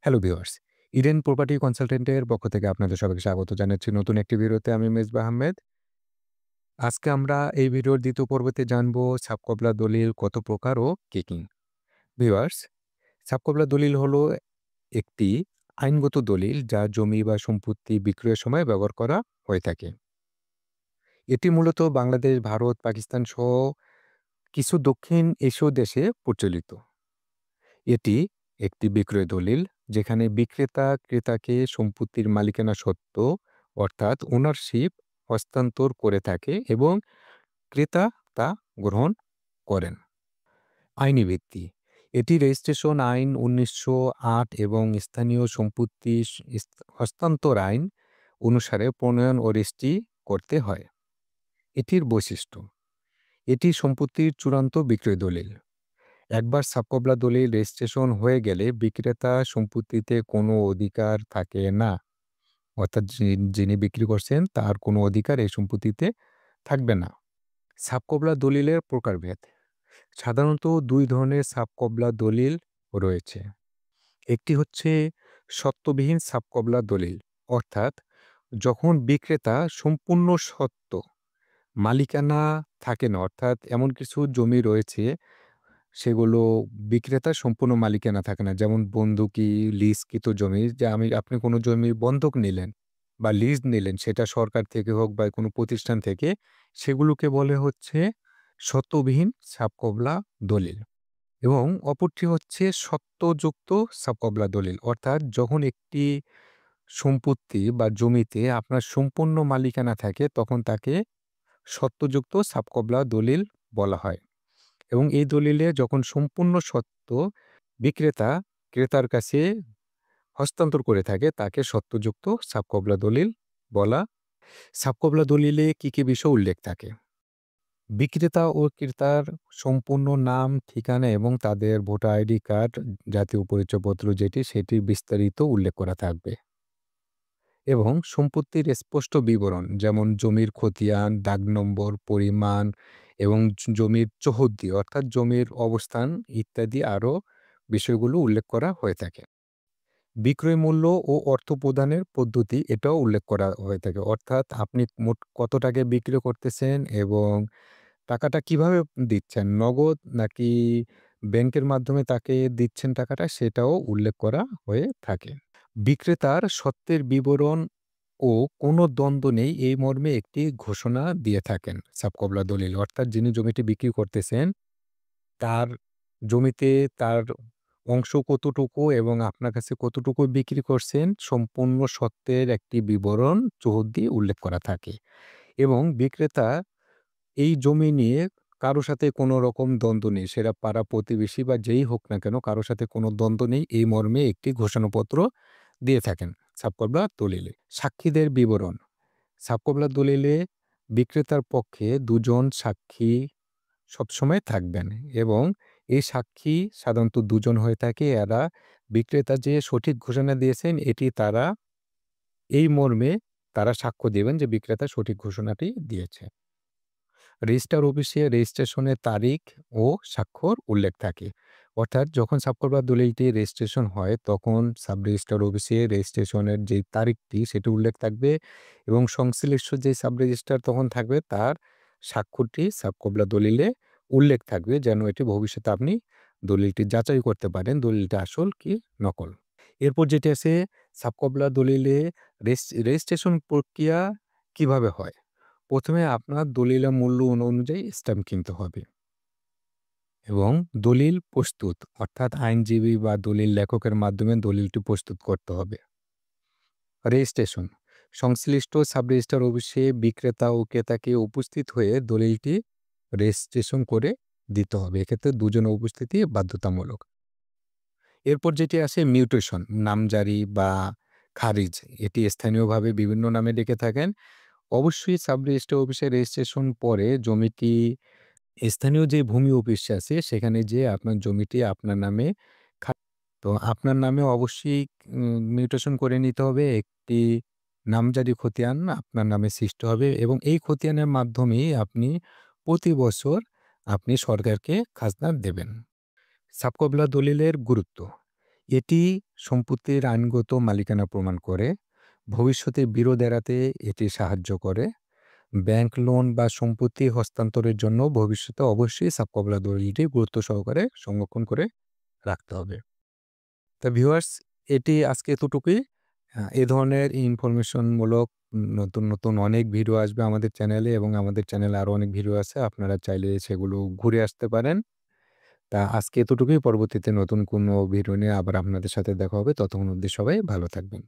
Hello viewers, Eden property কনসালটেন্টের পক্ষ থেকে আপনাদের সবাইকে স্বাগত জানাচ্ছি নতুন একটি ভিডিওতে। আমি মেজবাহ আহমেদ। আজকে আমরা এই ভিডিওর ২য় পর্বতে জানবো সাবকবলা দলিল কত প্রকার ও কি? ভিউয়ার্স, সাবকবলা দলিল হলো একটি আইনগত দলিল যা জমি বা সম্পত্তি বিক্রয়ের সময় ব্যবহার করা হয়ে থাকে। এটি মূলত বাংলাদেশ, ভারত, পাকিস্তান সহ কিছু দক্ষিণ এশীয় দেশে প্রচলিত। এটি একটি বিক্রয় দলিল যেখানে বিক্রেতা ক্রেতাকে সম্পত্তির মালিকানা সত্ত্ব অর্থাৎ ওনারশিপ হস্তান্তর করে থাকে এবং ক্রেতা তা গ্রহণ করেন। আইনি ভিত্তি: এটি রেজিস্ট্রেশন আইন ১৯০৮ এবং স্থানীয় সম্পত্তি হস্তান্তর আইন অনুসারে প্রণয়ন ও রেজিস্ট্রি করতে হয়। এটির বৈশিষ্ট্য: এটি সম্পত্তির চূড়ান্ত বিক্রয় দলিল। একবার সাবকবলা দলিল রেজিস্ট্রেশন হয়ে গেলে বিক্রেতা সম্পত্তিতে কোনো অধিকার থাকে না। অর্থাৎ যিনি বিক্রি করছেন তার কোনো অধিকার এই সম্পত্তিতে থাকবে না। সাবকবলা দলিলের প্রকারভেদ: সাধারণত ২ ধরনের সাবকবলা দলিল রয়েছে। একটি হচ্ছে স্বত্ববিহীন সাবকবলা দলিল, অর্থাৎ যখন বিক্রেতা সম্পূর্ণ সত্ত্ব মালিকানা থাকে না, অর্থাৎ এমন কিছু জমি রয়েছে সেগুলো বিক্রেতার সম্পূর্ণ মালিকানা থাকে না। যেমন বন্ধকি, লিজকৃত জমি, যে আপনি কোনো জমি বন্ধক নিলেন বা লিজ নিলেন, সেটা সরকার থেকে হোক বা কোনো প্রতিষ্ঠান থেকে, সেগুলোকে বলে হচ্ছে স্বত্ববিহীন সাবকবলা দলিল। এবং অপরটি হচ্ছে সত্ত্বযুক্ত সাবকবলা দলিল, অর্থাৎ যখন একটি সম্পত্তি বা জমিতে আপনার সম্পূর্ণ মালিকানা থাকে তখন তাকে সত্ত্বযুক্ত সাবকবলা দলিল বলা হয়। এবং এই দলিলে যখন সম্পূর্ণ সত্ত্ব বিক্রেতা ক্রেতার কাছে হস্তান্তর করে থাকে তাকে সত্ত্বযুক্ত সাবকবলা দলিল বলা। সাবকবলা দলিলে কি বিষয় উল্লেখ থাকে? বিক্রেতা ও ক্রেতার সম্পূর্ণ নাম, ঠিকানা এবং তাদের ভোটার আইডি কার্ড, জাতীয় পরিচয়পত্র সেটির বিস্তারিত উল্লেখ করা থাকবে। এবং সম্পত্তির স্পষ্ট বিবরণ, যেমন জমির খতিয়ান, দাগ নম্বর, পরিমাণ এবং জমির চৌহদ্দি অর্থাৎ জমির অবস্থান ইত্যাদি আরও বিষয়গুলো উল্লেখ করা হয়ে থাকে। বিক্রয় মূল্য ও অর্থ প্রদানের পদ্ধতি এটাও উল্লেখ করা হয়ে থাকে, অর্থাৎ আপনি মোট কত টাকায় বিক্রি করতেছেন এবং টাকাটা কিভাবে দিচ্ছেন, নগদ নাকি ব্যাংকের মাধ্যমে তাকে দিচ্ছেন টাকাটা, সেটাও উল্লেখ করা হয়ে থাকে। বিক্রেতার সত্ত্বের বিবরণ ও কোনো দ্বন্দ্ব নেই এই মর্মে একটি ঘোষণা দিয়ে থাকেন সাবকবলা দলিল, অর্থাৎ যিনি জমিটি বিক্রি করতেছেন তার জমিতে তার অংশ কতটুকু এবং আপনার কাছে কতটুকু বিক্রি করছেন সম্পূর্ণ সত্ত্বের একটি বিবরণ চৌহদ্দি উল্লেখ করা থাকে। এবং বিক্রেতা এই জমি নিয়ে কারো সাথে কোনো রকম দ্বন্দ্ব নেই, সেটা পাড়া প্রতিবেশী বা যেই হোক না কেন, কারো সাথে কোনো দ্বন্দ্ব নেই এই মর্মে একটি ঘোষণাপত্র দিয়ে থাকেন সাবকবলা দলিলে। সাক্ষীদের বিবরণ: সাবকবলা দলিলে বিক্রেতার পক্ষে ২ জন সাক্ষী সবসময় থাকবেন এবং এই সাক্ষী সাধারণত ২ জন হয়ে থাকে। এরা বিক্রেতা যে সঠিক ঘোষণা দিয়েছেন এটি তারা এই মর্মে তারা সাক্ষ্য দিবেন যে বিক্রেতা সঠিক ঘোষণাটি দিয়েছে। রেজিস্ট্রার অফিসে রেজিস্ট্রেশনের তারিখ ও স্বাক্ষর উল্লেখ থাকে, অর্থাৎ যখন সাবকবলা দলিলটি রেজিস্ট্রেশন হয় তখন সাব রেজিস্ট্রার অফিসে রেজিস্ট্রেশনের যে তারিখটি সেটি উল্লেখ থাকবে এবং সংশ্লিষ্ট যে সাব রেজিস্ট্রার তখন থাকবে তার স্বাক্ষরটি সাবকবলা দলিলে উল্লেখ থাকবে, যেন এটি ভবিষ্যতে আপনি দলিলটি যাচাই করতে পারেন দলিলটা আসল কি নকল। এরপর যেটি আছে, সাবকবলা দলিলে রেজিস্ট্রেশন প্রক্রিয়া কিভাবে হয়? প্রথমে আপনার দলিলের মূল্য অনুযায়ী স্ট্যাম্প কিনতে হবে এবং দলিল প্রস্তুত, অর্থাৎ আইনজীবী বা দলিল লেখকের মাধ্যমে দলিলটি প্রস্তুত করতে হবে। রেজিস্ট্রেশন: সংশ্লিষ্ট সাব রেজিস্ট্রার অফিসে বিক্রেতা ও ক্রেতাকে উপস্থিত হয়ে দলিলটি রেজিস্ট্রেশন করে দিতে হবে। এক্ষেত্রে দুজনের উপস্থিতি বাধ্যতামূলক। এরপর যেটি আসে মিউটেশন, নামজারি বা খারিজ। এটি স্থানীয়ভাবে বিভিন্ন নামে ডেকে থাকেন। অবশ্যই সাব রেজিস্ট্রার অফিসে রেজিস্ট্রেশন পরে জমিটি স্থানীয় যে ভূমি অফিস আছে সেখানে যেয়ে আপনার জমিটি আপনার নামে খা তো আপনার নামে অবশ্যই মিউটেশন করে নিতে হবে। একটি নামজারি খতিয়ান আপনার নামে সৃষ্টি হবে এবং এই খতিয়ানের মাধ্যমেই আপনি প্রতি বছর আপনি সরকারকে খাজনা দেবেন। সাবকবলা দলিলের গুরুত্ব: এটি সম্পত্তির আইনগত মালিকানা প্রমাণ করে, ভবিষ্যতে বিরোধ এড়াতে এটি সাহায্য করে। ব্যাংক লোন বা সম্পত্তি হস্তান্তরের জন্য ভবিষ্যতে অবশ্যই সাবকবলা দলিলটি গুরুত্ব সহকারে সংরক্ষণ করে রাখতে হবে। তা ভিউয়ার্স, এটি আজকে এতটুকুই। এ ধরনের ইনফরমেশনমূলক নতুন অনেক ভিডিও আসবে আমাদের চ্যানেলে এবং আমাদের চ্যানেলে আরও অনেক ভিডিও আছে। আপনারা চাইলে সেগুলো ঘুরে আসতে পারেন। তা আজকে এতটুকুই। পরবর্তীতে নতুন কোনো ভিডিও নিয়ে আবার আপনাদের সাথে দেখা হবে। ততক্ষণ অবধি সবাই ভালো থাকবেন।